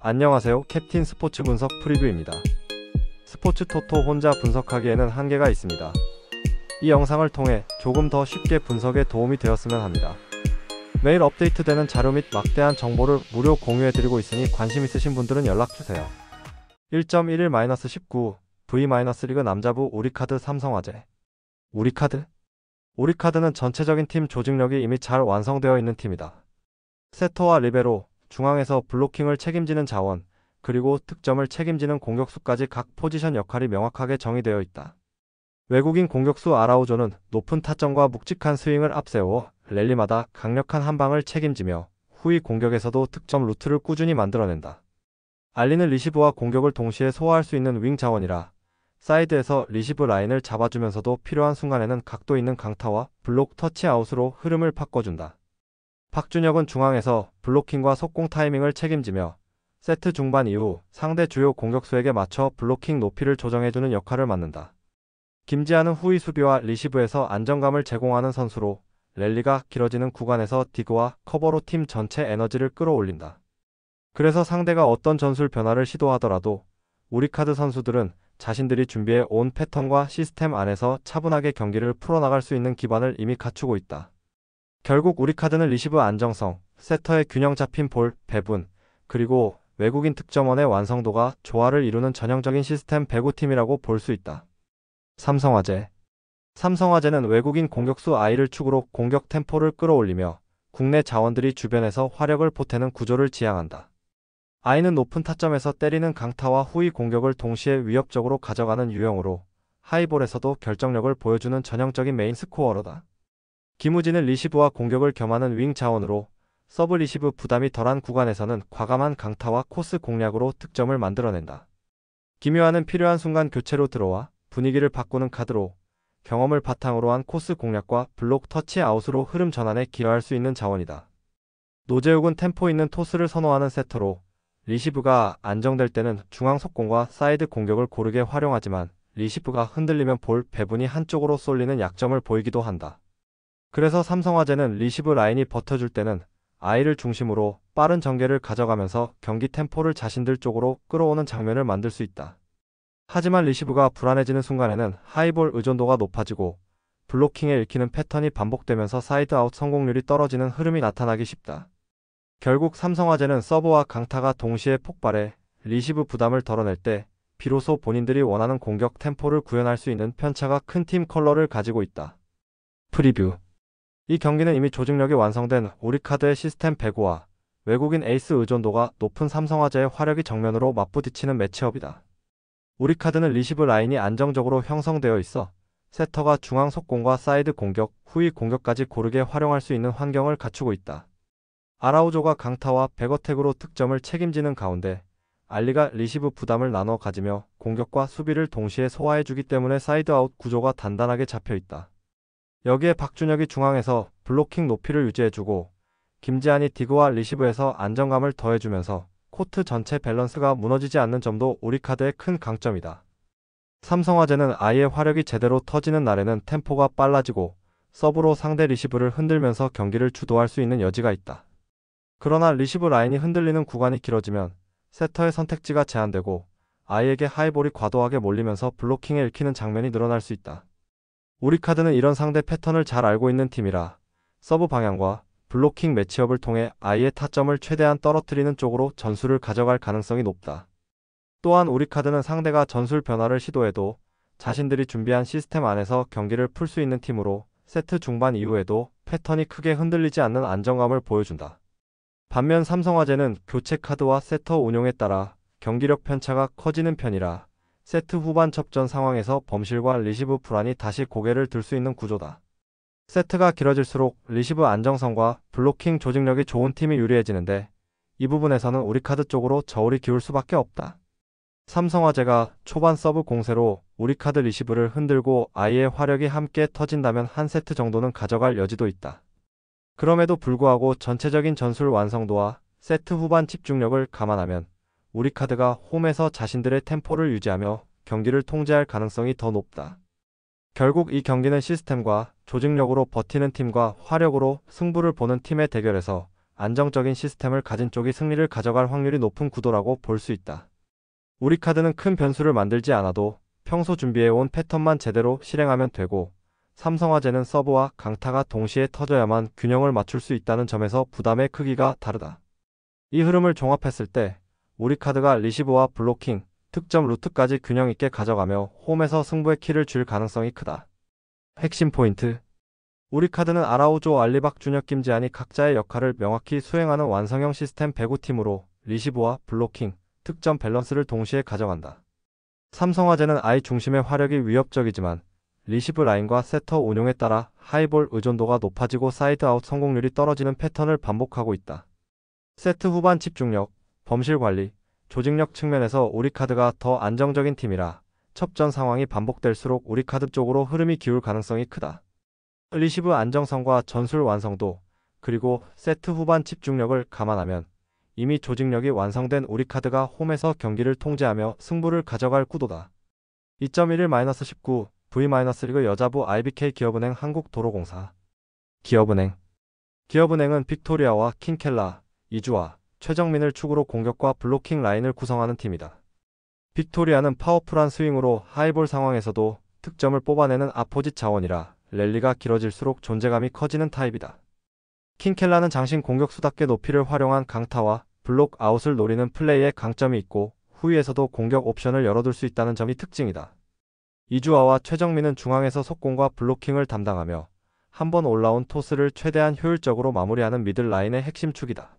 안녕하세요. 캡틴 스포츠 분석 프리뷰입니다. 스포츠 토토 혼자 분석하기에는 한계가 있습니다. 이 영상을 통해 조금 더 쉽게 분석에 도움이 되었으면 합니다. 매일 업데이트되는 자료 및 막대한 정보를 무료 공유해드리고 있으니 관심 있으신 분들은 연락주세요. 1.11-19 V-리그 남자부 우리카드 삼성화재. 우리카드는 전체적인 팀 조직력이 이미 잘 완성되어 있는 팀이다. 세터와 리베로, 중앙에서 블로킹을 책임지는 자원, 그리고 득점을 책임지는 공격수까지 각 포지션 역할이 명확하게 정의되어 있다. 외국인 공격수 아라우조는 높은 타점과 묵직한 스윙을 앞세워 랠리마다 강력한 한방을 책임지며 후위 공격에서도 득점 루트를 꾸준히 만들어낸다. 알리는 리시브와 공격을 동시에 소화할 수 있는 윙 자원이라 사이드에서 리시브 라인을 잡아주면서도 필요한 순간에는 각도 있는 강타와 블록 터치아웃으로 흐름을 바꿔준다. 박준혁은 중앙에서 블로킹과 속공 타이밍을 책임지며 세트 중반 이후 상대 주요 공격수에게 맞춰 블로킹 높이를 조정해주는 역할을 맡는다. 김지한은 후위 수비와 리시브에서 안정감을 제공하는 선수로 랠리가 길어지는 구간에서 디그와 커버로 팀 전체 에너지를 끌어올린다. 그래서 상대가 어떤 전술 변화를 시도하더라도 우리카드 선수들은 자신들이 준비해 온 패턴과 시스템 안에서 차분하게 경기를 풀어나갈 수 있는 기반을 이미 갖추고 있다. 결국 우리카드는 리시브 안정성, 세터의 균형 잡힌 볼, 배분, 그리고 외국인 득점원의 완성도가 조화를 이루는 전형적인 시스템 배구팀이라고 볼 수 있다. 삼성화재는 외국인 공격수 아이를 축으로 공격 템포를 끌어올리며 국내 자원들이 주변에서 화력을 보태는 구조를 지향한다. 아이는 높은 타점에서 때리는 강타와 후위 공격을 동시에 위협적으로 가져가는 유형으로 하이볼에서도 결정력을 보여주는 전형적인 메인 스코어러다. 김우진은 리시브와 공격을 겸하는 윙 자원으로 서브 리시브 부담이 덜한 구간에서는 과감한 강타와 코스 공략으로 득점을 만들어낸다. 김효환은 필요한 순간 교체로 들어와 분위기를 바꾸는 카드로 경험을 바탕으로 한 코스 공략과 블록 터치 아웃으로 흐름 전환에 기여할 수 있는 자원이다. 노재욱은 템포 있는 토스를 선호하는 세터로 리시브가 안정될 때는 중앙 속공과 사이드 공격을 고르게 활용하지만 리시브가 흔들리면 볼 배분이 한쪽으로 쏠리는 약점을 보이기도 한다. 그래서 삼성화재는 리시브 라인이 버텨줄 때는 아이를 중심으로 빠른 전개를 가져가면서 경기 템포를 자신들 쪽으로 끌어오는 장면을 만들 수 있다. 하지만 리시브가 불안해지는 순간에는 하이볼 의존도가 높아지고 블로킹에 읽히는 패턴이 반복되면서 사이드 아웃 성공률이 떨어지는 흐름이 나타나기 쉽다. 결국 삼성화재는 서브와 강타가 동시에 폭발해 리시브 부담을 덜어낼 때 비로소 본인들이 원하는 공격 템포를 구현할 수 있는 편차가 큰 팀 컬러를 가지고 있다. 프리뷰. 이 경기는 이미 조직력이 완성된 우리카드의 시스템 배구와 외국인 에이스 의존도가 높은 삼성화재의 화력이 정면으로 맞부딪히는 매치업이다. 우리카드는 리시브 라인이 안정적으로 형성되어 있어 세터가 중앙 속공과 사이드 공격, 후위 공격까지 고르게 활용할 수 있는 환경을 갖추고 있다. 아라우조가 강타와 백어택으로 득점을 책임지는 가운데 알리가 리시브 부담을 나눠 가지며 공격과 수비를 동시에 소화해주기 때문에 사이드아웃 구조가 단단하게 잡혀있다. 여기에 박준혁이 중앙에서 블로킹 높이를 유지해주고 김지한이 디그와 리시브에서 안정감을 더해주면서 코트 전체 밸런스가 무너지지 않는 점도 우리카드의 큰 강점이다. 삼성화재는 아이의 화력이 제대로 터지는 날에는 템포가 빨라지고 서브로 상대 리시브를 흔들면서 경기를 주도할 수 있는 여지가 있다. 그러나 리시브 라인이 흔들리는 구간이 길어지면 세터의 선택지가 제한되고 아이에게 하이볼이 과도하게 몰리면서 블로킹에 읽히는 장면이 늘어날 수 있다. 우리카드는 이런 상대 패턴을 잘 알고 있는 팀이라 서브 방향과 블로킹 매치업을 통해 아이의 타점을 최대한 떨어뜨리는 쪽으로 전술을 가져갈 가능성이 높다. 또한 우리카드는 상대가 전술 변화를 시도해도 자신들이 준비한 시스템 안에서 경기를 풀 수 있는 팀으로 세트 중반 이후에도 패턴이 크게 흔들리지 않는 안정감을 보여준다. 반면 삼성화재는 교체 카드와 세터 운용에 따라 경기력 편차가 커지는 편이라 세트 후반 접전 상황에서 범실과 리시브 불안이 다시 고개를 들 수 있는 구조다. 세트가 길어질수록 리시브 안정성과 블로킹 조직력이 좋은 팀이 유리해지는데 이 부분에서는 우리카드 쪽으로 저울이 기울 수밖에 없다. 삼성화재가 초반 서브 공세로 우리카드 리시브를 흔들고 아이의 화력이 함께 터진다면 한 세트 정도는 가져갈 여지도 있다. 그럼에도 불구하고 전체적인 전술 완성도와 세트 후반 집중력을 감안하면 우리카드가 홈에서 자신들의 템포를 유지하며 경기를 통제할 가능성이 더 높다. 결국 이 경기는 시스템과 조직력으로 버티는 팀과 화력으로 승부를 보는 팀의 대결에서 안정적인 시스템을 가진 쪽이 승리를 가져갈 확률이 높은 구도라고 볼 수 있다. 우리카드는 큰 변수를 만들지 않아도 평소 준비해온 패턴만 제대로 실행하면 되고, 삼성화재는 서브와 강타가 동시에 터져야만 균형을 맞출 수 있다는 점에서 부담의 크기가 다르다. 이 흐름을 종합했을 때 우리카드가 리시브와 블로킹, 득점 루트까지 균형 있게 가져가며 홈에서 승부의 키를 줄 가능성이 크다. 핵심 포인트. 우리카드는 아라우조, 알리박, 준혁, 김지한이 각자의 역할을 명확히 수행하는 완성형 시스템 배구팀으로 리시브와 블로킹, 득점 밸런스를 동시에 가져간다. 삼성화재는 아이 중심의 화력이 위협적이지만 리시브 라인과 세터 운용에 따라 하이볼 의존도가 높아지고 사이드아웃 성공률이 떨어지는 패턴을 반복하고 있다. 세트 후반 집중력, 범실 관리, 조직력 측면에서 우리카드가 더 안정적인 팀이라 첩전 상황이 반복될수록 우리카드 쪽으로 흐름이 기울 가능성이 크다. 리시브 안정성과 전술 완성도, 그리고 세트 후반 집중력을 감안하면 이미 조직력이 완성된 우리카드가 홈에서 경기를 통제하며 승부를 가져갈 구도다. 2.11-19 V-리그 여자부 IBK 기업은행 한국도로공사. 기업은행은 빅토리아와 킹켈라, 이주아, 최정민을 축으로 공격과 블로킹 라인을 구성하는 팀이다. 빅토리아는 파워풀한 스윙으로 하이볼 상황에서도 득점을 뽑아내는 아포짓 자원이라 랠리가 길어질수록 존재감이 커지는 타입이다. 킹켈라는 장신 공격수답게 높이를 활용한 강타와 블록 아웃을 노리는 플레이에 강점이 있고 후위에서도 공격 옵션을 열어둘 수 있다는 점이 특징이다. 이주아와 최정민은 중앙에서 속공과 블로킹을 담당하며 한번 올라온 토스를 최대한 효율적으로 마무리하는 미들 라인의 핵심 축이다.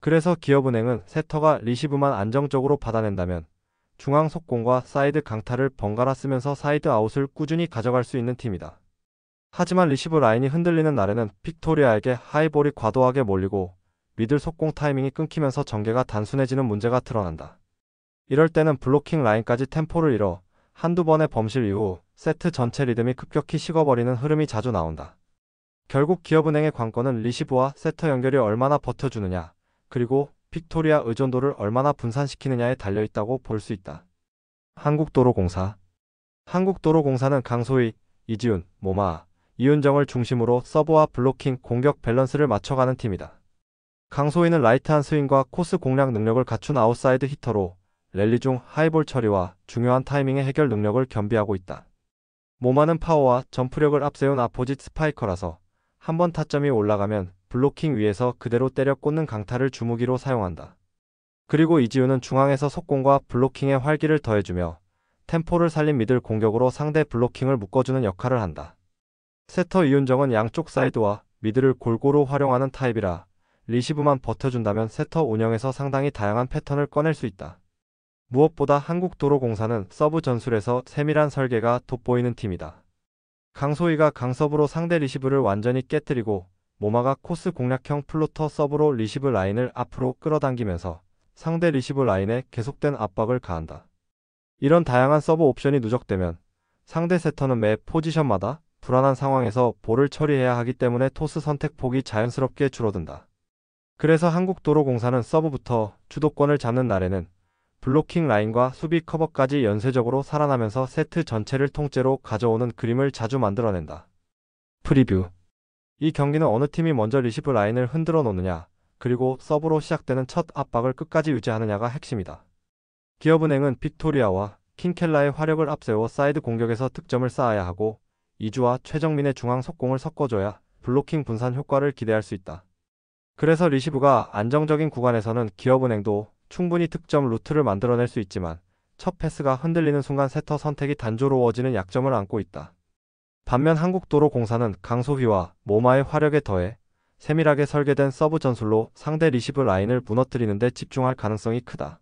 그래서 기업은행은 세터가 리시브만 안정적으로 받아낸다면 중앙 속공과 사이드 강타를 번갈아 쓰면서 사이드 아웃을 꾸준히 가져갈 수 있는 팀이다. 하지만 리시브 라인이 흔들리는 날에는 빅토리아에게 하이볼이 과도하게 몰리고 미들 속공 타이밍이 끊기면서 전개가 단순해지는 문제가 드러난다. 이럴 때는 블로킹 라인까지 템포를 잃어 한두 번의 범실 이후 세트 전체 리듬이 급격히 식어버리는 흐름이 자주 나온다. 결국 기업은행의 관건은 리시브와 세터 연결이 얼마나 버텨주느냐, 그리고 빅토리아 의존도를 얼마나 분산시키느냐에 달려있다고 볼 수 있다. 한국도로공사는 강소희, 이지훈, 모마, 이윤정을 중심으로 서브와 블로킹, 공격 밸런스를 맞춰가는 팀이다. 강소희는 라이트한 스윙과 코스 공략 능력을 갖춘 아웃사이드 히터로 랠리 중 하이볼 처리와 중요한 타이밍의 해결 능력을 겸비하고 있다. 모마는 파워와 점프력을 앞세운 아포짓 스파이커라서 한번 타점이 올라가면 블로킹 위에서 그대로 때려 꽂는 강타를 주무기로 사용한다. 그리고 이지훈은 중앙에서 속공과 블로킹에 활기를 더해주며 템포를 살린 미들 공격으로 상대 블로킹을 묶어주는 역할을 한다. 세터 이윤정은 양쪽 사이드와 미들을 골고루 활용하는 타입이라 리시브만 버텨준다면 세터 운영에서 상당히 다양한 패턴을 꺼낼 수 있다. 무엇보다 한국도로공사는 서브 전술에서 세밀한 설계가 돋보이는 팀이다. 강소희가 강서브로 상대 리시브를 완전히 깨뜨리고 모마가 코스 공략형 플로터 서브로 리시브 라인을 앞으로 끌어당기면서 상대 리시브 라인에 계속된 압박을 가한다. 이런 다양한 서브 옵션이 누적되면 상대 세터는 매 포지션마다 불안한 상황에서 볼을 처리해야 하기 때문에 토스 선택 폭이 자연스럽게 줄어든다. 그래서 한국도로공사는 서브부터 주도권을 잡는 날에는 블로킹 라인과 수비 커버까지 연쇄적으로 살아나면서 세트 전체를 통째로 가져오는 그림을 자주 만들어낸다. 프리뷰. 이 경기는 어느 팀이 먼저 리시브 라인을 흔들어 놓느냐, 그리고 서브로 시작되는 첫 압박을 끝까지 유지하느냐가 핵심이다. 기업은행은 빅토리아와 킹켈라의 화력을 앞세워 사이드 공격에서 득점을 쌓아야 하고 이주와 최정민의 중앙 속공을 섞어줘야 블로킹 분산 효과를 기대할 수 있다. 그래서 리시브가 안정적인 구간에서는 기업은행도 충분히 득점 루트를 만들어낼 수 있지만 첫 패스가 흔들리는 순간 세터 선택이 단조로워지는 약점을 안고 있다. 반면 한국도로공사는 강소희와 모마의 화력에 더해 세밀하게 설계된 서브 전술로 상대 리시브 라인을 무너뜨리는 데 집중할 가능성이 크다.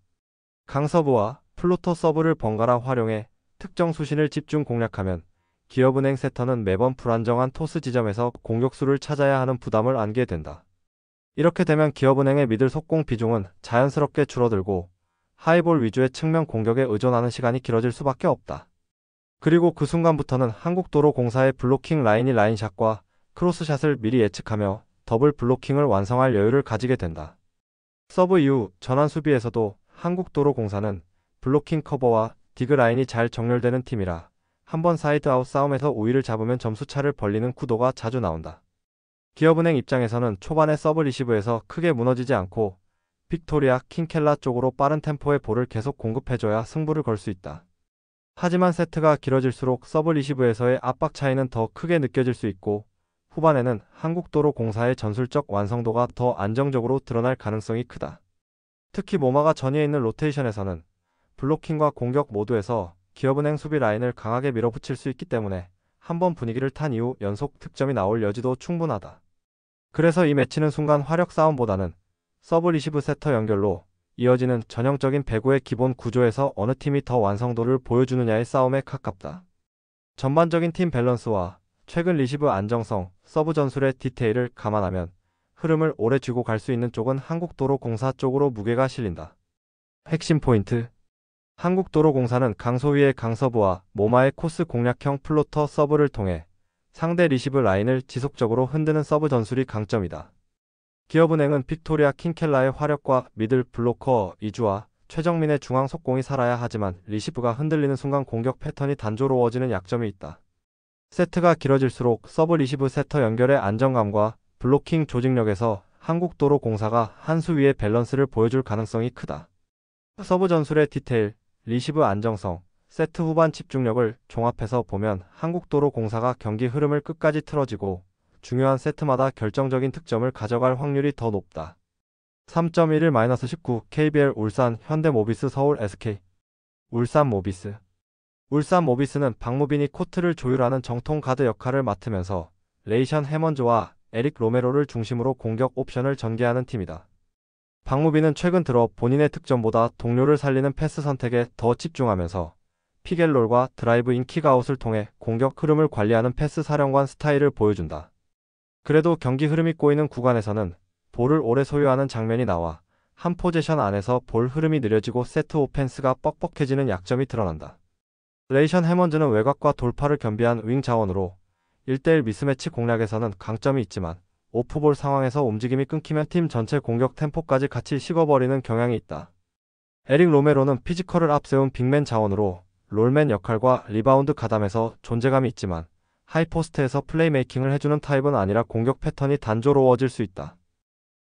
강서브와 플로터 서브를 번갈아 활용해 특정 수신을 집중 공략하면 기업은행 세터는 매번 불안정한 토스 지점에서 공격수를 찾아야 하는 부담을 안게 된다. 이렇게 되면 기업은행의 미들 속공 비중은 자연스럽게 줄어들고 하이볼 위주의 측면 공격에 의존하는 시간이 길어질 수밖에 없다. 그리고 그 순간부터는 한국도로공사의 블로킹 라인이 라인샷과 크로스샷을 미리 예측하며 더블 블로킹을 완성할 여유를 가지게 된다. 서브 이후 전환 수비에서도 한국도로공사는 블로킹 커버와 디그 라인이 잘 정렬되는 팀이라 한번 사이드 아웃 싸움에서 우위를 잡으면 점수차를 벌리는 구도가 자주 나온다. 기업은행 입장에서는 초반에 서브 리시브에서 크게 무너지지 않고 빅토리아, 킹켈라 쪽으로 빠른 템포의 볼을 계속 공급해줘야 승부를 걸 수 있다. 하지만 세트가 길어질수록 서브 리시브에서의 압박 차이는 더 크게 느껴질 수 있고 후반에는 한국도로공사의 전술적 완성도가 더 안정적으로 드러날 가능성이 크다. 특히 모마가 전위에 있는 로테이션에서는 블로킹과 공격 모두에서 기업은행 수비 라인을 강하게 밀어붙일 수 있기 때문에 한번 분위기를 탄 이후 연속 득점이 나올 여지도 충분하다. 그래서 이 매치는 순간 화력 싸움보다는 서브 리시브 세터 연결로 이어지는 전형적인 배구의 기본 구조에서 어느 팀이 더 완성도를 보여주느냐의 싸움에 가깝다. 전반적인 팀 밸런스와 최근 리시브 안정성, 서브 전술의 디테일을 감안하면 흐름을 오래 쥐고 갈 수 있는 쪽은 한국도로공사 쪽으로 무게가 실린다. 핵심 포인트. 한국도로공사는 강소희의 강서브와 모마의 코스 공략형 플로터 서브를 통해 상대 리시브 라인을 지속적으로 흔드는 서브 전술이 강점이다. 기업은행은 빅토리아 킹켈라의 화력과 미들 블로커 이주와 최정민의 중앙 속공이 살아야 하지만 리시브가 흔들리는 순간 공격 패턴이 단조로워지는 약점이 있다. 세트가 길어질수록 서브 리시브 세터 연결의 안정감과 블로킹 조직력에서 한국도로공사가 한 수 위의 밸런스를 보여줄 가능성이 크다. 서브 전술의 디테일, 리시브 안정성, 세트 후반 집중력을 종합해서 보면 한국도로공사가 경기 흐름을 끝까지 틀어지고 중요한 세트마다 결정적인 득점을 가져갈 확률이 더 높다. 3.11-19 KBL 울산 현대모비스 서울 SK 울산 모비스 울산 모비스는 박무빈이 코트를 조율하는 정통 가드 역할을 맡으면서 레이션 해먼즈와 에릭 로메로를 중심으로 공격 옵션을 전개하는 팀이다. 박무빈은 최근 들어 본인의 득점보다 동료를 살리는 패스 선택에 더 집중하면서 피겔롤과 드라이브 인 킥아웃을 통해 공격 흐름을 관리하는 패스 사령관 스타일을 보여준다. 그래도 경기 흐름이 꼬이는 구간에서는 볼을 오래 소유하는 장면이 나와 한 포지션 안에서 볼 흐름이 느려지고 세트 오펜스가 뻑뻑해지는 약점이 드러난다. 레이션 해먼즈는 외곽과 돌파를 겸비한 윙 자원으로 1대1 미스매치 공략에서는 강점이 있지만 오프볼 상황에서 움직임이 끊기면 팀 전체 공격 템포까지 같이 식어버리는 경향이 있다. 에릭 로메로는 피지컬을 앞세운 빅맨 자원으로 롤맨 역할과 리바운드 가담에서 존재감이 있지만 하이포스트에서 플레이메이킹을 해주는 타입은 아니라 공격 패턴이 단조로워질 수 있다.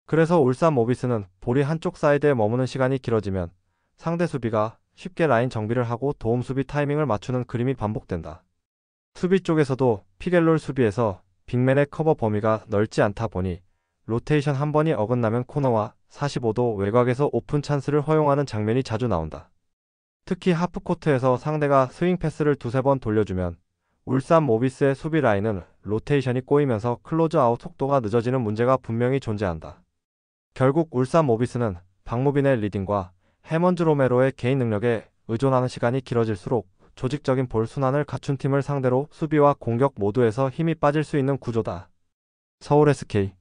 그래서 울산 모비스는 볼이 한쪽 사이드에 머무는 시간이 길어지면 상대 수비가 쉽게 라인 정비를 하고 도움 수비 타이밍을 맞추는 그림이 반복된다. 수비 쪽에서도 피겔롤 수비에서 빅맨의 커버 범위가 넓지 않다 보니 로테이션 한 번이 어긋나면 코너와 45도 외곽에서 오픈 찬스를 허용하는 장면이 자주 나온다. 특히 하프코트에서 상대가 스윙 패스를 두세 번 돌려주면 울산 모비스의 수비 라인은 로테이션이 꼬이면서 클로즈아웃 속도가 늦어지는 문제가 분명히 존재한다. 결국 울산 모비스는 박무빈의 리딩과 해먼즈 로메로의 개인 능력에 의존하는 시간이 길어질수록 조직적인 볼 순환을 갖춘 팀을 상대로 수비와 공격 모두에서 힘이 빠질 수 있는 구조다. 서울 SK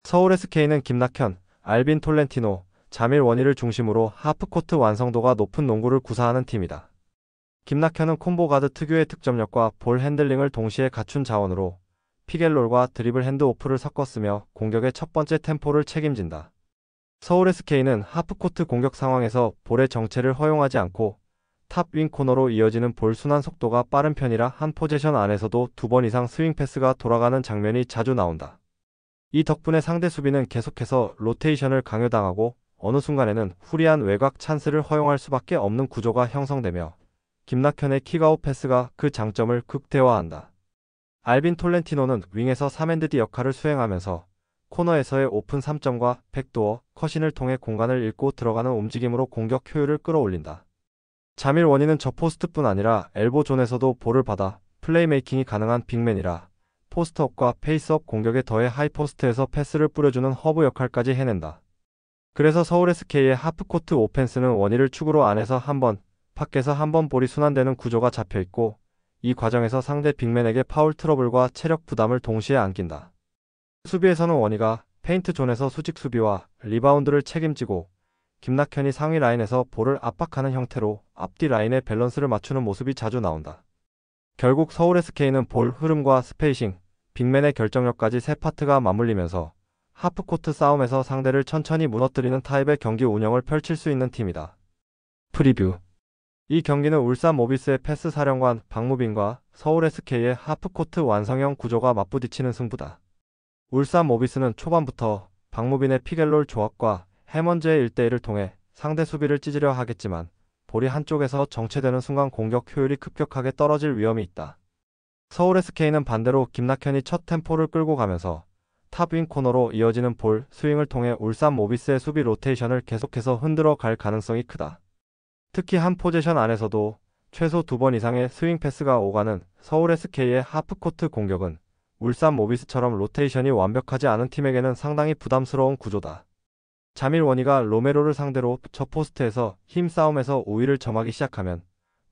서울 SK는 김낙현, 알빈 톨렌티노, 자밀 원희를 중심으로 하프코트 완성도가 높은 농구를 구사하는 팀이다. 김낙현은 콤보 가드 특유의 득점력과 볼 핸들링을 동시에 갖춘 자원으로 피겔롤과 드리블 핸드오프를 섞었으며 공격의 첫 번째 템포를 책임진다. 서울 SK는 하프코트 공격 상황에서 볼의 정체를 허용하지 않고 탑 윙 코너로 이어지는 볼 순환 속도가 빠른 편이라 한 포지션 안에서도 2번 이상 스윙 패스가 돌아가는 장면이 자주 나온다. 이 덕분에 상대 수비는 계속해서 로테이션을 강요당하고 어느 순간에는 후리한 외곽 찬스를 허용할 수밖에 없는 구조가 형성되며 김낙현의 킥아웃 패스가 그 장점을 극대화한다. 알빈 톨렌티노는 윙에서 3핸드디 역할을 수행하면서 코너에서의 오픈 3점과 백도어, 컷인을 통해 공간을 읽고 들어가는 움직임으로 공격 효율을 끌어올린다. 자밀 원희는 저 포스트뿐 아니라 엘보 존에서도 볼을 받아 플레이메이킹이 가능한 빅맨이라 포스트업과 페이스업 공격에 더해 하이포스트에서 패스를 뿌려주는 허브 역할까지 해낸다. 그래서 서울 SK의 하프코트 오펜스는 원희를 축으로 안에서 한 번, 밖에서 한 번 볼이 순환되는 구조가 잡혀있고 이 과정에서 상대 빅맨에게 파울 트러블과 체력 부담을 동시에 안긴다. 수비에서는 원희가 페인트 존에서 수직 수비와 리바운드를 책임지고 김낙현이 상위 라인에서 볼을 압박하는 형태로 앞뒤 라인의 밸런스를 맞추는 모습이 자주 나온다. 결국 서울 SK는 볼 흐름과 스페이싱, 빅맨의 결정력까지 세 파트가 맞물리면서 하프코트 싸움에서 상대를 천천히 무너뜨리는 타입의 경기 운영을 펼칠 수 있는 팀이다. 프리뷰. 이 경기는 울산 모비스의 패스 사령관 박무빈과 서울 SK의 하프코트 완성형 구조가 맞부딪히는 승부다. 울산 모비스는 초반부터 박무빈의 피겔롤 조합과 해먼즈의 1대1을 통해 상대 수비를 찢으려 하겠지만 볼이 한쪽에서 정체되는 순간 공격 효율이 급격하게 떨어질 위험이 있다. 서울 SK는 반대로 김낙현이 첫 템포를 끌고 가면서 탑윙 코너로 이어지는 볼 스윙을 통해 울산 모비스의 수비 로테이션을 계속해서 흔들어 갈 가능성이 크다. 특히 한 포지션 안에서도 최소 2번 이상의 스윙 패스가 오가는 서울 SK의 하프코트 공격은 울산 모비스처럼 로테이션이 완벽하지 않은 팀에게는 상당히 부담스러운 구조다. 자밀 원희가 로메로를 상대로 첫 포스트에서 힘싸움에서 우위를 점하기 시작하면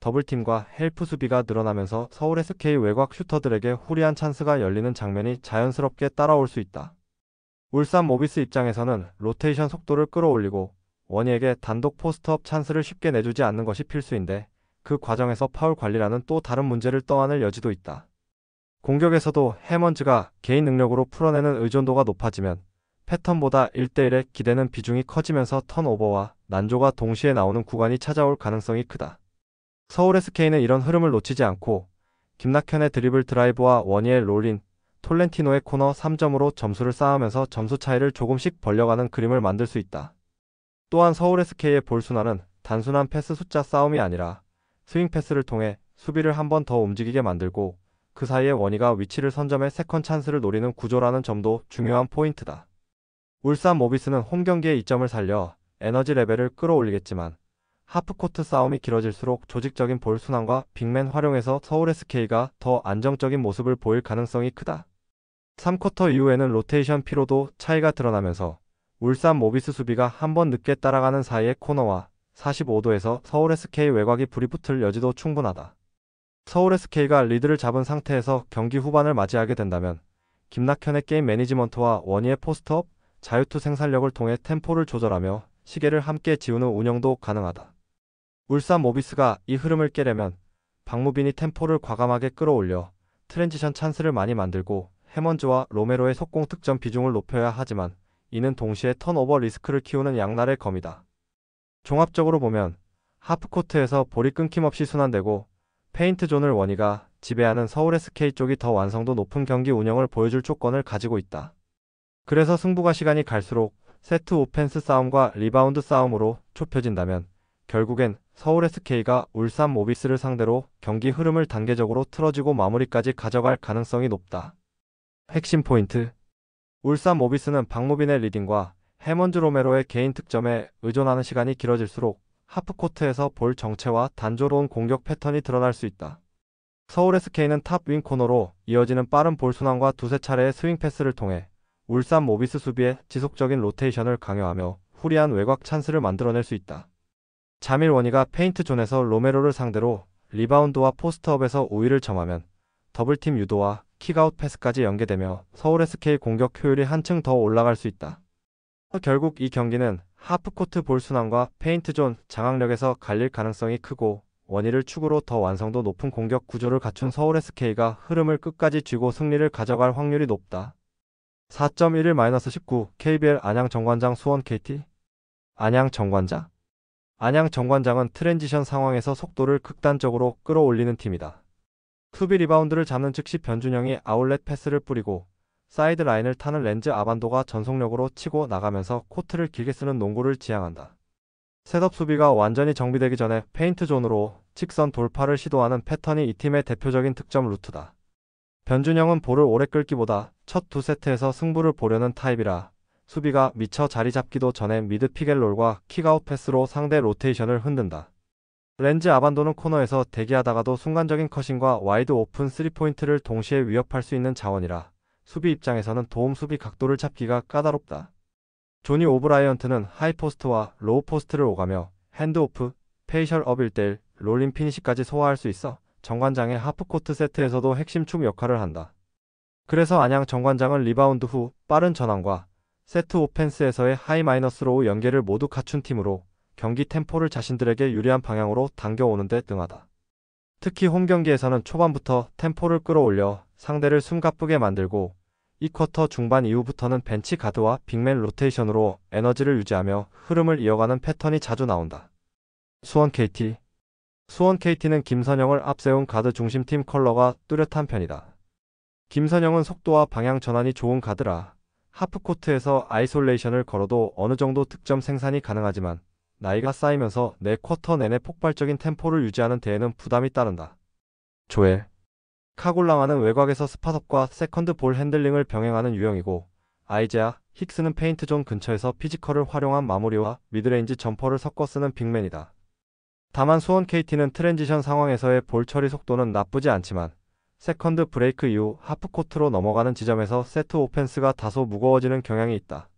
더블팀과 헬프 수비가 늘어나면서 서울 SK 외곽 슈터들에게 후리한 찬스가 열리는 장면이 자연스럽게 따라올 수 있다. 울산 모비스 입장에서는 로테이션 속도를 끌어올리고 원희에게 단독 포스트업 찬스를 쉽게 내주지 않는 것이 필수인데 그 과정에서 파울 관리라는 또 다른 문제를 떠안을 여지도 있다. 공격에서도 해먼즈가 개인 능력으로 풀어내는 의존도가 높아지면 패턴보다 1대1의 기대는 비중이 커지면서 턴오버와 난조가 동시에 나오는 구간이 찾아올 가능성이 크다. 서울 SK는 이런 흐름을 놓치지 않고 김낙현의 드리블 드라이브와 원희의 롤인, 톨렌티노의 코너 3점으로 점수를 쌓으면서 점수 차이를 조금씩 벌려가는 그림을 만들 수 있다. 또한 서울 SK의 볼 순환은 단순한 패스 숫자 싸움이 아니라 스윙 패스를 통해 수비를 한 번 더 움직이게 만들고 그 사이에 원희가 위치를 선점해 세컨 찬스를 노리는 구조라는 점도 중요한 포인트다. 울산 모비스는 홈 경기의 이점을 살려 에너지 레벨을 끌어올리겠지만 하프코트 싸움이 길어질수록 조직적인 볼 순환과 빅맨 활용에서 서울 SK가 더 안정적인 모습을 보일 가능성이 크다. 3쿼터 이후에는 로테이션 피로도 차이가 드러나면서 울산 모비스 수비가 한 번 늦게 따라가는 사이에 코너와 45도에서 서울 SK 외곽이 불이 붙을 여지도 충분하다. 서울 SK가 리드를 잡은 상태에서 경기 후반을 맞이하게 된다면 김낙현의 게임 매니지먼트와 원희의 포스트업, 자유투 생산력을 통해 템포를 조절하며 시계를 함께 지우는 운영도 가능하다. 울산 모비스가 이 흐름을 깨려면 박무빈이 템포를 과감하게 끌어올려 트랜지션 찬스를 많이 만들고 해먼즈와 로메로의 속공 득점 비중을 높여야 하지만 이는 동시에 턴오버 리스크를 키우는 양날의 검이다. 종합적으로 보면 하프코트에서 볼이 끊김없이 순환되고 페인트 존을 원희가 지배하는 서울 SK 쪽이 더 완성도 높은 경기 운영을 보여줄 조건을 가지고 있다. 그래서 승부가 시간이 갈수록 세트 오펜스 싸움과 리바운드 싸움으로 좁혀진다면 결국엔 서울 SK가 울산 모비스를 상대로 경기 흐름을 단계적으로 틀어지고 마무리까지 가져갈 가능성이 높다. 핵심 포인트: 울산 모비스는 박무빈의 리딩과 해먼즈 로메로의 개인 득점에 의존하는 시간이 길어질수록 하프코트에서 볼 정체와 단조로운 공격 패턴이 드러날 수 있다. 서울 SK는 탑 윙 코너로 이어지는 빠른 볼 순환과 두세 차례의 스윙 패스를 통해 울산 모비스 수비의 지속적인 로테이션을 강요하며 후리한 외곽 찬스를 만들어낼 수 있다. 자밀 원희가 페인트 존에서 로메로를 상대로 리바운드와 포스트업에서 우위를 점하면 더블팀 유도와 킥아웃 패스까지 연계되며 서울 SK 공격 효율이 한층 더 올라갈 수 있다. 결국 이 경기는 하프코트 볼 순환과 페인트 존 장악력에서 갈릴 가능성이 크고 원희를 축으로 더 완성도 높은 공격 구조를 갖춘 서울 SK가 흐름을 끝까지 쥐고 승리를 가져갈 확률이 높다. 4.11-19 KBL 안양 정관장 수원 KT. 안양 정관장. 안양 정관장은 트랜지션 상황에서 속도를 극단적으로 끌어올리는 팀이다. 수비 리바운드를 잡는 즉시 변준영이 아웃렛 패스를 뿌리고 사이드 라인을 타는 렌즈 아반도가 전속력으로 치고 나가면서 코트를 길게 쓰는 농구를 지향한다. 셋업 수비가 완전히 정비되기 전에 페인트 존으로 직선 돌파를 시도하는 패턴이 이 팀의 대표적인 득점 루트다. 변준영은 볼을 오래 끌기보다 첫 두 세트에서 승부를 보려는 타입이라 수비가 미처 자리 잡기도 전에 미드 피겔롤과 킥아웃 패스로 상대 로테이션을 흔든다. 렌즈 아반도는 코너에서 대기하다가도 순간적인 컷인과 와이드 오픈 3포인트를 동시에 위협할 수 있는 자원이라 수비 입장에서는 도움 수비 각도를 잡기가 까다롭다. 조니 오브라이언트는 하이포스트와 로우포스트를 오가며 핸드오프, 페이셜업 1대1, 롤린 피니시까지 소화할 수 있어 정관장의 하프코트 세트에서도 핵심 축 역할을 한다. 그래서 안양 정관장은 리바운드 후 빠른 전환과 세트 오펜스에서의 하이 마이너스 로우 연계를 모두 갖춘 팀으로 경기 템포를 자신들에게 유리한 방향으로 당겨오는 데 능하다. 특히 홈 경기에서는 초반부터 템포를 끌어올려 상대를 숨가쁘게 만들고 2쿼터 중반 이후부터는 벤치 가드와 빅맨 로테이션으로 에너지를 유지하며 흐름을 이어가는 패턴이 자주 나온다. 수원 KT. 수원 KT는 김선영을 앞세운 가드 중심팀 컬러가 뚜렷한 편이다. 김선영은 속도와 방향 전환이 좋은 가드라. 하프코트에서 아이솔레이션을 걸어도 어느 정도 득점 생산이 가능하지만 나이가 쌓이면서 내 쿼터 내내 폭발적인 템포를 유지하는 데에는 부담이 따른다. 조엘 카골랑아는 외곽에서 스팟업과 세컨드 볼 핸들링을 병행하는 유형이고, 아이제아 힉스는 페인트 존 근처에서 피지컬을 활용한 마무리와 미드레인지 점퍼를 섞어 쓰는 빅맨이다. 다만 수원 KT는 트랜지션 상황에서의 볼 처리 속도는 나쁘지 않지만 세컨드 브레이크 이후 하프코트로 넘어가는 지점에서 세트 오펜스가 다소 무거워지는 경향이 있다.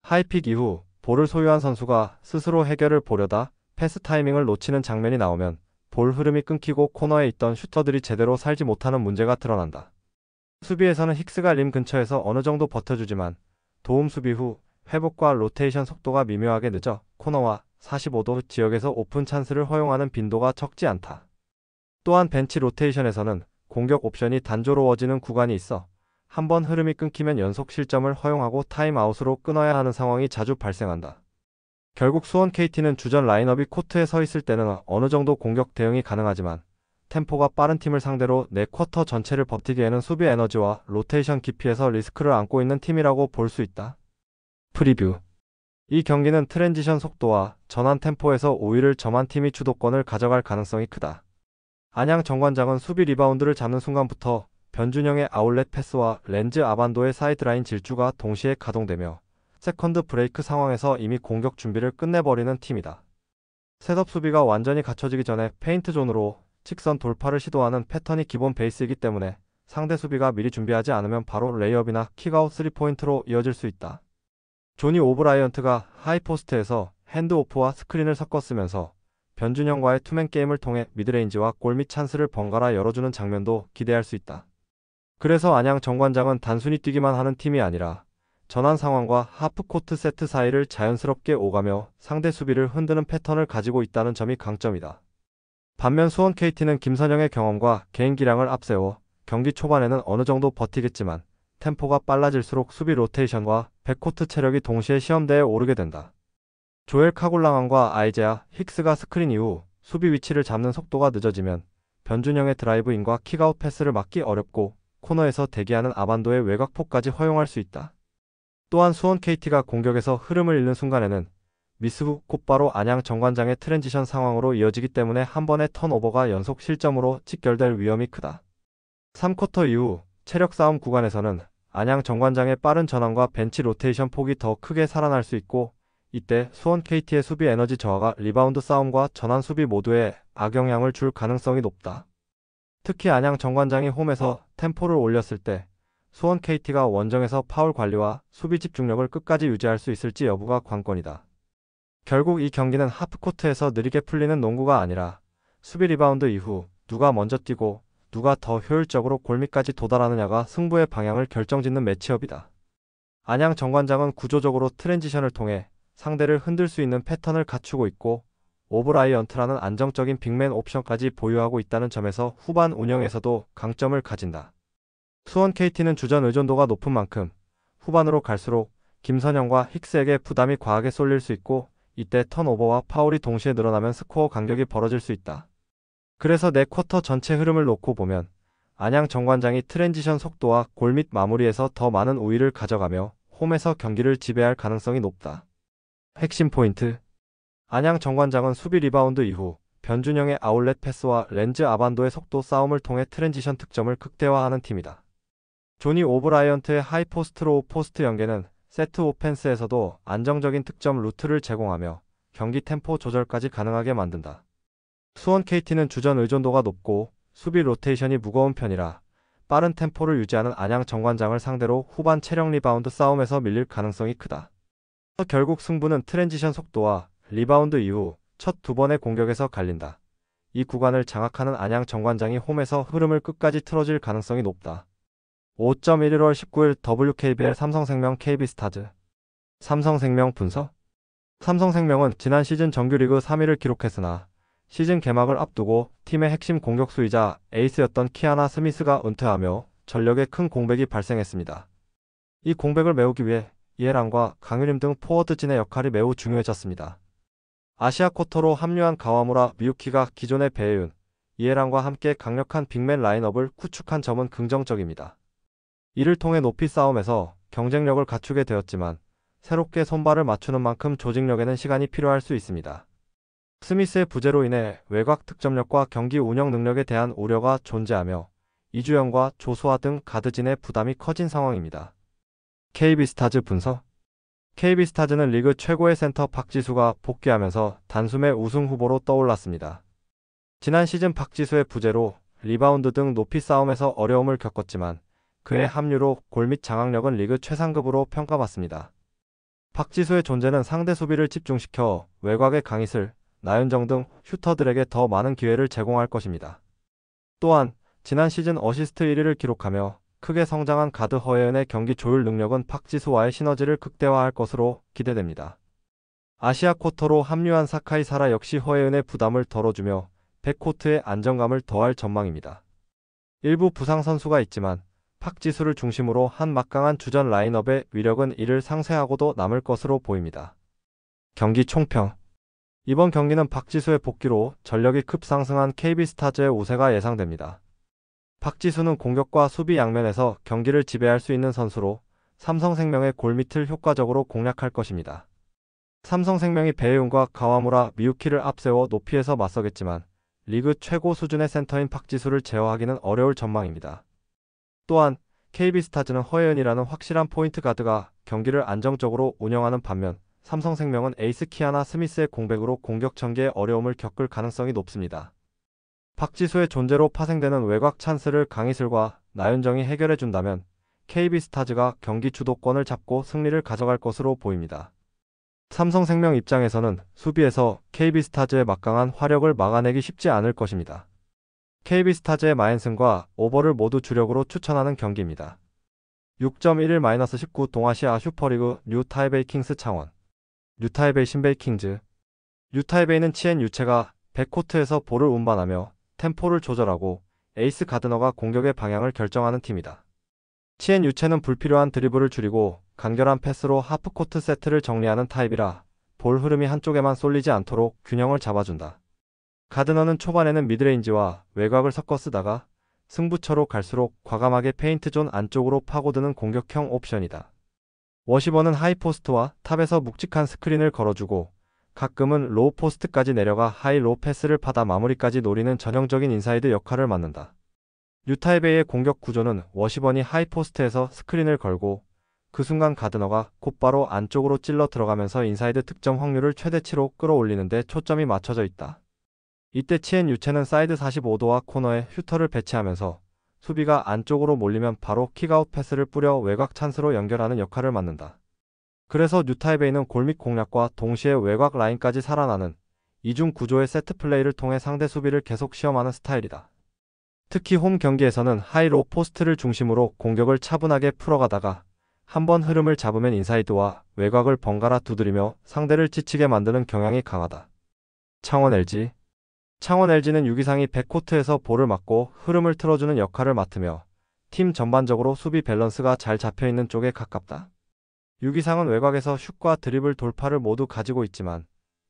하이픽 이후 볼을 소유한 선수가 스스로 해결을 보려다 패스 타이밍을 놓치는 장면이 나오면 볼 흐름이 끊기고 코너에 있던 슈터들이 제대로 살지 못하는 문제가 드러난다. 수비에서는 힉스가 림 근처에서 어느 정도 버텨주지만 도움 수비 후 회복과 로테이션 속도가 미묘하게 늦어 코너와 45도 지역에서 오픈 찬스를 허용하는 빈도가 적지 않다. 또한 벤치 로테이션에서는 공격 옵션이 단조로워지는 구간이 있어 한번 흐름이 끊기면 연속 실점을 허용하고 타임아웃으로 끊어야 하는 상황이 자주 발생한다. 결국 수원 KT는 주전 라인업이 코트에 서 있을 때는 어느 정도 공격 대응이 가능하지만 템포가 빠른 팀을 상대로 내 쿼터 전체를 버티기에는 수비 에너지와 로테이션 깊이에서 리스크를 안고 있는 팀이라고 볼 수 있다. 프리뷰. 이 경기는 트랜지션 속도와 전환 템포에서 우위를 점한 팀이 주도권을 가져갈 가능성이 크다. 안양 정관장은 수비 리바운드를 잡는 순간부터 변준영의 아웃렛 패스와 렌즈 아반도의 사이드라인 질주가 동시에 가동되며 세컨드 브레이크 상황에서 이미 공격 준비를 끝내버리는 팀이다. 셋업 수비가 완전히 갖춰지기 전에 페인트 존으로 직선 돌파를 시도하는 패턴이 기본 베이스이기 때문에 상대 수비가 미리 준비하지 않으면 바로 레이업이나 킥아웃 3포인트로 이어질 수 있다. 조니 오브라이언트가 하이포스트에서 핸드오프와 스크린을 섞어 쓰면서 변준영과의 투맨 게임을 통해 미드레인지와 골밑 찬스를 번갈아 열어주는 장면도 기대할 수 있다. 그래서 안양 정관장은 단순히 뛰기만 하는 팀이 아니라 전환 상황과 하프코트 세트 사이를 자연스럽게 오가며 상대 수비를 흔드는 패턴을 가지고 있다는 점이 강점이다. 반면 수원 KT는 김선영의 경험과 개인 기량을 앞세워 경기 초반에는 어느 정도 버티겠지만 템포가 빨라질수록 수비 로테이션과 백코트 체력이 동시에 시험대에 오르게 된다. 조엘 카골랑안과 아이제아 힉스가 스크린 이후 수비 위치를 잡는 속도가 늦어지면 변준영의 드라이브인과 킥아웃 패스를 막기 어렵고 코너에서 대기하는 아반도의 외곽폭까지 허용할 수 있다. 또한 수원 KT가 공격에서 흐름을 잃는 순간에는 미스 후 곧바로 안양 정관장의 트랜지션 상황으로 이어지기 때문에 한 번의 턴오버가 연속 실점으로 직결될 위험이 크다. 3쿼터 이후 체력 싸움 구간에서는 안양 정관장의 빠른 전환과 벤치 로테이션 폭이 더 크게 살아날 수 있고, 이때 수원 KT의 수비 에너지 저하가 리바운드 싸움과 전환 수비 모두에 악영향을 줄 가능성이 높다. 특히 안양 정관장이 홈에서 템포를 올렸을 때 수원 KT가 원정에서 파울 관리와 수비 집중력을 끝까지 유지할 수 있을지 여부가 관건이다. 결국 이 경기는 하프코트에서 느리게 풀리는 농구가 아니라 수비 리바운드 이후 누가 먼저 뛰고 누가 더 효율적으로 골밑까지 도달하느냐가 승부의 방향을 결정짓는 매치업이다. 안양 정관장은 구조적으로 트랜지션을 통해 상대를 흔들 수 있는 패턴을 갖추고 있고 오브라이언트라는 안정적인 빅맨 옵션까지 보유하고 있다는 점에서 후반 운영에서도 강점을 가진다. 수원 KT는 주전 의존도가 높은 만큼 후반으로 갈수록 김선영과 힉스에게 부담이 과하게 쏠릴 수 있고, 이때 턴오버와 파울이 동시에 늘어나면 스코어 간격이 벌어질 수 있다. 그래서 내 쿼터 전체 흐름을 놓고 보면 안양 정관장이 트랜지션 속도와 골밑 마무리에서 더 많은 우위를 가져가며 홈에서 경기를 지배할 가능성이 높다. 핵심 포인트. 안양 정관장은 수비 리바운드 이후 변준영의 아웃렛 패스와 렌즈 아반도의 속도 싸움을 통해 트랜지션 득점을 극대화하는 팀이다. 조니 오브라이언트의 하이포스트 로우 포스트 연계는 세트 오펜스에서도 안정적인 득점 루트를 제공하며 경기 템포 조절까지 가능하게 만든다. 수원 KT는 주전 의존도가 높고 수비 로테이션이 무거운 편이라 빠른 템포를 유지하는 안양 정관장을 상대로 후반 체력 리바운드 싸움에서 밀릴 가능성이 크다. 결국 승부는 트랜지션 속도와 리바운드 이후 첫 두 번의 공격에서 갈린다. 이 구간을 장악하는 안양 정관장이 홈에서 흐름을 끝까지 틀어질 가능성이 높다. 5.11월 19일 WKBL 삼성생명 KB스타즈. 삼성생명 분석. 삼성생명은 지난 시즌 정규리그 3위를 기록했으나 시즌 개막을 앞두고 팀의 핵심 공격수이자 에이스였던 키아나 스미스가 은퇴하며 전력에 큰 공백이 발생했습니다. 이 공백을 메우기 위해 이해란과 강유림 등 포워드진의 역할이 매우 중요해졌습니다. 아시아 쿼터로 합류한 가와무라 미유키가 기존의 배예윤, 이해란과 함께 강력한 빅맨 라인업을 구축한 점은 긍정적입니다. 이를 통해 높이 싸움에서 경쟁력을 갖추게 되었지만 새롭게 손발을 맞추는 만큼 조직력에는 시간이 필요할 수 있습니다. 스미스의 부재로 인해 외곽 득점력과 경기 운영 능력에 대한 우려가 존재하며 이주영과 조수아 등 가드진의 부담이 커진 상황입니다. KB스타즈 분석. KB스타즈는 리그 최고의 센터 박지수가 복귀하면서 단숨에 우승 후보로 떠올랐습니다. 지난 시즌 박지수의 부재로 리바운드 등 높이 싸움에서 어려움을 겪었지만 그의 합류로 골 및 장악력은 리그 최상급으로 평가받습니다. 박지수의 존재는 상대 수비를 집중시켜 외곽의 강희슬, 나윤정 등 슈터들에게 더 많은 기회를 제공할 것입니다. 또한 지난 시즌 어시스트 1위를 기록하며 크게 성장한 가드 허예은의 경기 조율 능력은 박지수와의 시너지를 극대화할 것으로 기대됩니다. 아시아 쿼터로 합류한 사카이 사라 역시 허예은의 부담을 덜어주며 백코트의 안정감을 더할 전망입니다. 일부 부상 선수가 있지만 박지수를 중심으로 한 막강한 주전 라인업의 위력은 이를 상쇄하고도 남을 것으로 보입니다. 경기 총평. 이번 경기는 박지수의 복귀로 전력이 급상승한 KB스타즈의 우세가 예상됩니다. 박지수는 공격과 수비 양면에서 경기를 지배할 수 있는 선수로 삼성생명의 골밑을 효과적으로 공략할 것입니다. 삼성생명이 배혜웅과 가와무라, 미유키를 앞세워 높이에서 맞서겠지만 리그 최고 수준의 센터인 박지수를 제어하기는 어려울 전망입니다. 또한 KB스타즈는 허예은이라는 확실한 포인트 가드가 경기를 안정적으로 운영하는 반면 삼성생명은 에이스 키아나 스미스의 공백으로 공격 전개에 어려움을 겪을 가능성이 높습니다. 박지수의 존재로 파생되는 외곽 찬스를 강희슬과 나윤정이 해결해준다면 KB스타즈가 경기 주도권을 잡고 승리를 가져갈 것으로 보입니다. 삼성생명 입장에서는 수비에서 KB스타즈의 막강한 화력을 막아내기 쉽지 않을 것입니다. KB스타즈의 마앤슨과 오버를 모두 주력으로 추천하는 경기입니다. 6.11-19 동아시아 슈퍼리그 뉴타이베이 킹스 창원. 뉴타이베이 신베이 킹즈. 뉴타이베이는 치엔 유체가 백코트에서 볼을 운반하며 템포를 조절하고 에이스 가드너가 공격의 방향을 결정하는 팀이다. 치엔 유체는 불필요한 드리블을 줄이고 간결한 패스로 하프코트 세트를 정리하는 타입이라 볼 흐름이 한쪽에만 쏠리지 않도록 균형을 잡아준다. 가드너는 초반에는 미드레인지와 외곽을 섞어 쓰다가 승부처로 갈수록 과감하게 페인트존 안쪽으로 파고드는 공격형 옵션이다. 워시번은 하이포스트와 탑에서 묵직한 스크린을 걸어주고 가끔은 로우 포스트까지 내려가 하이-로우 패스를 받아 마무리까지 노리는 전형적인 인사이드 역할을 맡는다. 뉴타이베이의 공격 구조는 워시번이 하이포스트에서 스크린을 걸고 그 순간 가드너가 곧바로 안쪽으로 찔러 들어가면서 인사이드 득점 확률을 최대치로 끌어올리는 데 초점이 맞춰져 있다. 이때 치엔 유체는 사이드 45도와 코너에 슈터를 배치하면서 수비가 안쪽으로 몰리면 바로 킥아웃 패스를 뿌려 외곽 찬스로 연결하는 역할을 맡는다. 그래서 뉴타이베이는 골밑 공략과 동시에 외곽 라인까지 살아나는 이중 구조의 세트 플레이를 통해 상대 수비를 계속 시험하는 스타일이다. 특히 홈 경기에서는 하이로 포스트를 중심으로 공격을 차분하게 풀어가다가 한번 흐름을 잡으면 인사이드와 외곽을 번갈아 두드리며 상대를 지치게 만드는 경향이 강하다. 창원 LG. 창원 LG는 유기상이 백코트에서 볼을 맞고 흐름을 틀어주는 역할을 맡으며 팀 전반적으로 수비 밸런스가 잘 잡혀있는 쪽에 가깝다. 유기상은 외곽에서 슛과 드리블 돌파를 모두 가지고 있지만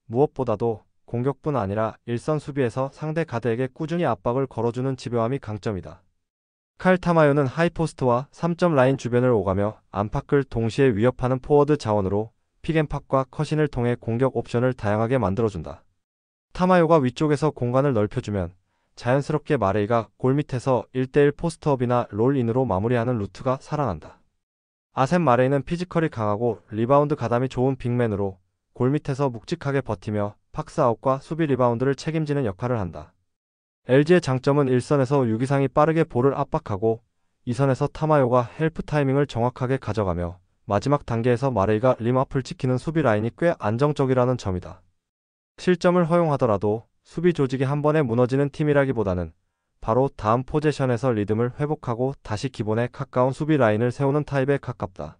무엇보다도 공격뿐 아니라 일선 수비에서 상대 가드에게 꾸준히 압박을 걸어주는 집요함이 강점이다. 칼 타마요는 하이포스트와 3점 라인 주변을 오가며 안팎을 동시에 위협하는 포워드 자원으로 픽앤팝과 컷인을 통해 공격 옵션을 다양하게 만들어준다. 타마요가 위쪽에서 공간을 넓혀주면 자연스럽게 마레이가 골밑에서 1대1 포스트업이나 롤인으로 마무리하는 루트가 살아난다. 아셈 마레이는 피지컬이 강하고 리바운드 가담이 좋은 빅맨으로 골밑에서 묵직하게 버티며 박스아웃과 수비 리바운드를 책임지는 역할을 한다. LG의 장점은 1선에서 유기상이 빠르게 볼을 압박하고 2선에서 타마요가 헬프 타이밍을 정확하게 가져가며 마지막 단계에서 마레이가 림 앞을 지키는 수비 라인이 꽤 안정적이라는 점이다. 실점을 허용하더라도 수비 조직이 한 번에 무너지는 팀이라기보다는 바로 다음 포제션에서 리듬을 회복하고 다시 기본에 가까운 수비 라인을 세우는 타입에 가깝다.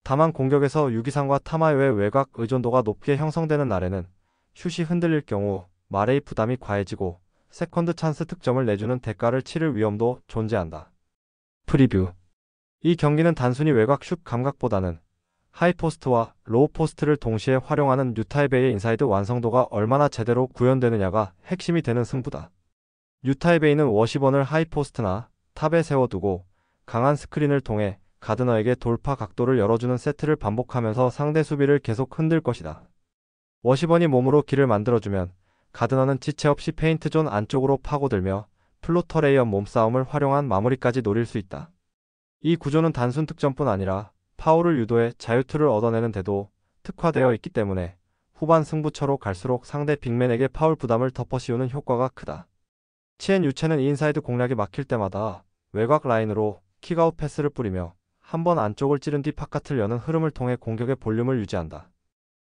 다만 공격에서 유기상과 타마요의 외곽 의존도가 높게 형성되는 날에는 슛이 흔들릴 경우 마레이 부담이 과해지고 세컨드 찬스 득점을 내주는 대가를 치를 위험도 존재한다. 프리뷰. 이 경기는 단순히 외곽 슛 감각보다는 하이포스트와 로우포스트를 동시에 활용하는 뉴타이베이의 인사이드 완성도가 얼마나 제대로 구현되느냐가 핵심이 되는 승부다. 뉴타이베이는 워시번을 하이포스트나 탑에 세워두고 강한 스크린을 통해 가드너에게 돌파 각도를 열어주는 세트를 반복하면서 상대 수비를 계속 흔들 것이다. 워시번이 몸으로 길을 만들어주면 가드너는 지체 없이 페인트 존 안쪽으로 파고들며 플로터레이어 몸싸움을 활용한 마무리까지 노릴 수 있다. 이 구조는 단순 득점뿐 아니라 파울을 유도해 자유투를 얻어내는 데도 특화되어 있기 때문에 후반 승부처로 갈수록 상대 빅맨에게 파울 부담을 덮어씌우는 효과가 크다. 치엔 유체는 인사이드 공략이 막힐 때마다 외곽 라인으로 킥아웃 패스를 뿌리며 한 번 안쪽을 찌른 뒤 바깥을 여는 흐름을 통해 공격의 볼륨을 유지한다.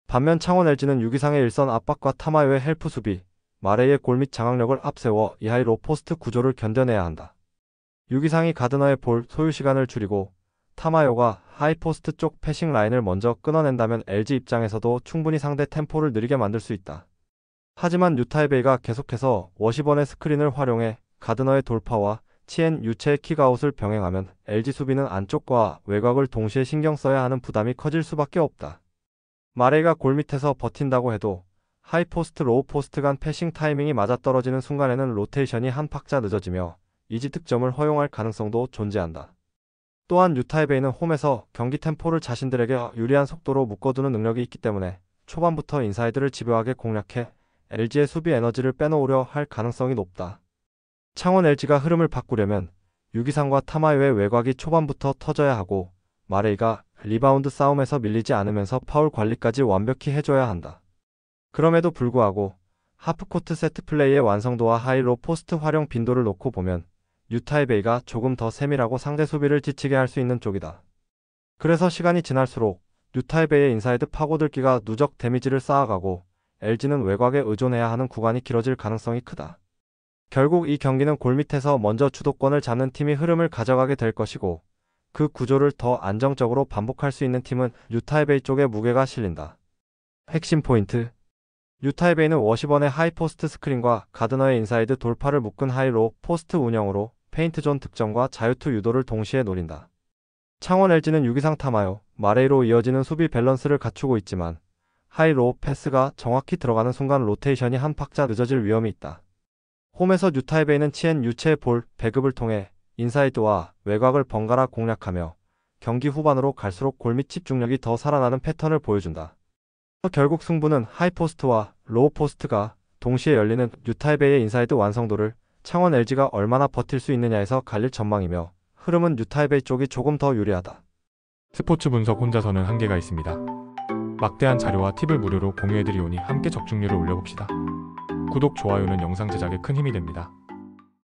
반면 창원 LG는 유기상의 일선 압박과 타마요의 헬프 수비, 마레이의 골 및 장악력을 앞세워 이하이 로 포스트 구조를 견뎌내야 한다. 유기상이 가드너의 볼 소유 시간을 줄이고 타마요가 하이포스트 쪽 패싱 라인을 먼저 끊어낸다면 LG 입장에서도 충분히 상대 템포를 느리게 만들 수 있다. 하지만 유타이베이가 계속해서 워시번의 스크린을 활용해 가드너의 돌파와 치엔 유체의 킥아웃을 병행하면 LG 수비는 안쪽과 외곽을 동시에 신경 써야 하는 부담이 커질 수밖에 없다. 마레이가 골 밑에서 버틴다고 해도 하이포스트 로우 포스트 간 패싱 타이밍이 맞아떨어지는 순간에는 로테이션이 한 박자 늦어지며 이지 득점을 허용할 가능성도 존재한다. 또한 유타이베이는 홈에서 경기 템포를 자신들에게 유리한 속도로 묶어두는 능력이 있기 때문에 초반부터 인사이드를 집요하게 공략해 LG의 수비 에너지를 빼놓으려 할 가능성이 높다. 창원 LG가 흐름을 바꾸려면 유기상과 타마요의 외곽이 초반부터 터져야 하고 마레이가 리바운드 싸움에서 밀리지 않으면서 파울 관리까지 완벽히 해줘야 한다. 그럼에도 불구하고 하프코트 세트 플레이의 완성도와 하이로 포스트 활용 빈도를 놓고 보면 유타이베이가 조금 더 세밀하고 상대 수비를 지치게 할 수 있는 쪽이다. 그래서 시간이 지날수록 유타이베이의 인사이드 파고들기가 누적 데미지를 쌓아가고 LG는 외곽에 의존해야 하는 구간이 길어질 가능성이 크다. 결국 이 경기는 골 밑에서 먼저 주도권을 잡는 팀이 흐름을 가져가게 될 것이고 그 구조를 더 안정적으로 반복할 수 있는 팀은 유타이베이 쪽에 무게가 실린다. 핵심 포인트: 유타이베이는 워시번의 하이포스트 스크린과 가드너의 인사이드 돌파를 묶은 하이로 포스트 운영으로 페인트 존 득점과 자유투 유도를 동시에 노린다. 창원 LG는 유기상 타마요, 마레이로 이어지는 수비 밸런스를 갖추고 있지만 하이로 패스가 정확히 들어가는 순간 로테이션이 한 박자 늦어질 위험이 있다. 홈에서 유타이베이는 치엔 유체의 볼 배급을 통해 인사이드와 외곽을 번갈아 공략하며 경기 후반으로 갈수록 골 및 집중력이 더 살아나는 패턴을 보여준다. 결국 승부는 하이포스트와 로우 포스트가 동시에 열리는 유타이베이의 인사이드 완성도를 창원 LG가 얼마나 버틸 수 있느냐에서 갈릴 전망이며 흐름은 유타이베이 쪽이 조금 더 유리하다. 스포츠 분석 혼자서는 한계가 있습니다. 막대한 자료와 팁을 무료로 공유해드리오니 함께 적중률을 올려봅시다. 구독, 좋아요는 영상 제작에 큰 힘이 됩니다.